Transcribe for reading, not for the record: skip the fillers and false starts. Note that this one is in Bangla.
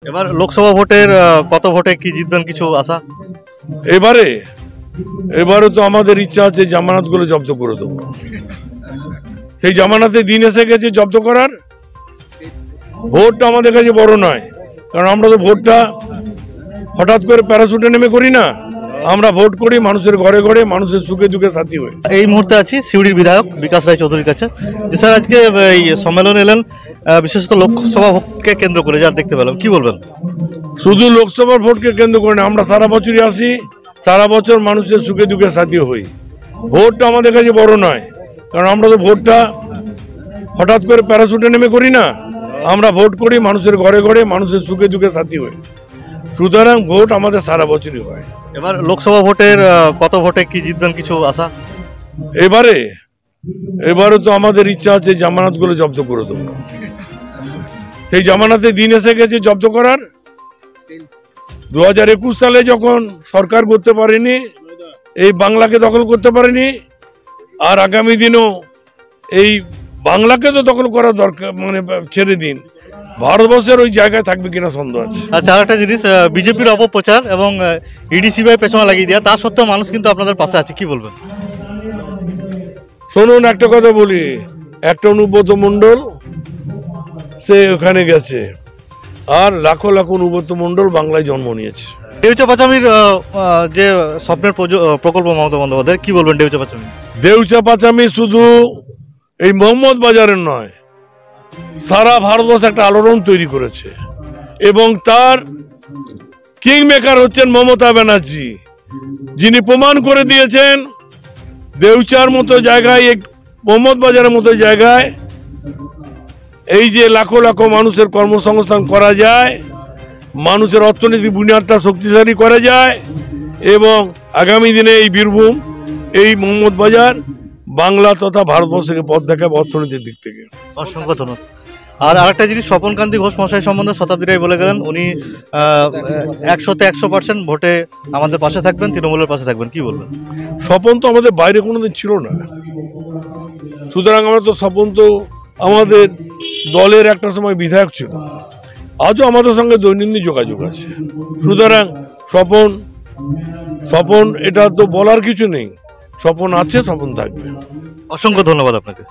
এবার লোকসভা ভোটের কত ভোটে কি জিতবেন কিছু আশা? এবারে এবারে তো আমাদের ইচ্ছা আছে জামানতগুলো জব্দ করে দেবো। সেই জামানতের দিন এসে গেছে জব্দ করার। ভোটটা আমাদের কাছে বড় নয়, কারণ আমরা তো ভোটটা হঠাৎ করে প্যারাশুটে নেমে করি না। আমরা ভোট করি মানুষের ঘরে ঘরে, মানুষের সুখে দুঃখে সাথী হয়ে। এই মুহূর্তে আছি সিউড়ির বিধায়ক বিকাশ রায় চৌধুরীর কাছে। যে স্যার আজকে এই সম্মেলনে এলেন বিশেষত লোকসভা ভোটকে কেন্দ্র করে, যা দেখতে পেলাম, কি বলবেন? শুধু লোকসভার ভোটকে কেন্দ্র করে না, আমরা সারা বছরই আসি, সারা বছর মানুষের সুখে দুঃখে সাথী হই। ভোটটা আমাদের কাছে বড় নয়, কারণ আমরা তো ভোটটা হঠাৎ করে প্যারাশুটে নেমে করি না। আমরা ভোট করি মানুষের ঘরে ঘরে, মানুষের সুখে দুঃখে সাথী হই। সুতরাং ভোট আমাদের সারা বছরই হয়। এবার লোকসভা ভোটের কত ভোটে কি জিতবেন কিছু আশা? এবারে তো আমাদের ইচ্ছা আছে জামানতগুলো জব্দ করে দেবো। সেই জামানতের দিন এসে গেছে জব্দ করার। 2021 সালে যখন সরকার করতে পারেনি, এই বাংলাকে দখল করতে পারেনি, আর আগামী দিনও এই বাংলাকে তো দখল করা দরকার, মানে ছেড়ে দিন, ভারতবর্ষের ওই জায়গায় থাকবে কিনা সন্দেহ আছে। আচ্ছা, আরেকটা জিনিস, বিজেপির অপপ্রচার এবং ইডি সিবিআই পেছনে লাগিয়ে দেওয়া, তা সত্ত্বেও মানুষ কিন্তু আপনাদের পাশে আছে, কি বলবেন? শুনুন, একটা কথা বলি, একটা অনুব্রত মণ্ডল সে ওখানে গেছে, আর লাখো লাখো অনুব্রত মণ্ডল বাংলায় জন্ম নিয়েছে। দেউচা পাচামির যে স্বপ্নের প্রকল্প মমতা বন্দ্যোপাধ্যায়, কি বলবেন দেউচা পাচামি? দেউচা পাচামি শুধু এই মোহাম্মদ বাজারের নয়, সারা ভারতবর্ষে একটা আলোড়ন তৈরি করেছে, এবং তার কিং মেকার হচ্ছেন মমতা ব্যানার্জি, যিনি প্রমাণ করে দিয়েছেন দেউচার মতো জায়গায়, মোহাম্মদ বাজারের মতো জায়গায় এই যে লাখো লাখো মানুষের কর্মসংস্থান করা যায়, মানুষের অর্থনৈতিক বুনিয়াদটা শক্তিশালী করা যায়, এবং আগামী দিনে এই বীরভূম, এই মোহাম্মদ বাজার বাংলা তথা ভারতবর্ষকে পথ দেখাবে অর্থনৈতিক দিক থেকে। অসংখ্য ধন্যবাদ। আর আরেকটা জিনিস, স্বপন কান্তি ঘোষ মশাই সম্বন্ধে শতাব্দী রায় বলে গেলেন, উনি 100% ভোটে আমাদের পাশে থাকবেন, তৃণমূলের পাশে থাকবেন, কি বলবেন? স্বপন তো আমাদের বাইরে কোনোদিন ছিল না, সুতরাং আমরা তো স্বপন তো আমাদের দলের একটা সময় বিধায়ক ছিল, আজও আমাদের সঙ্গে দৈনন্দিন যোগাযোগ আছে। সুতরাং স্বপন এটা তো বলার কিছু নেই, স্বপন আছে, স্বপন থাকবে। অসংখ্য ধন্যবাদ আপনাকে।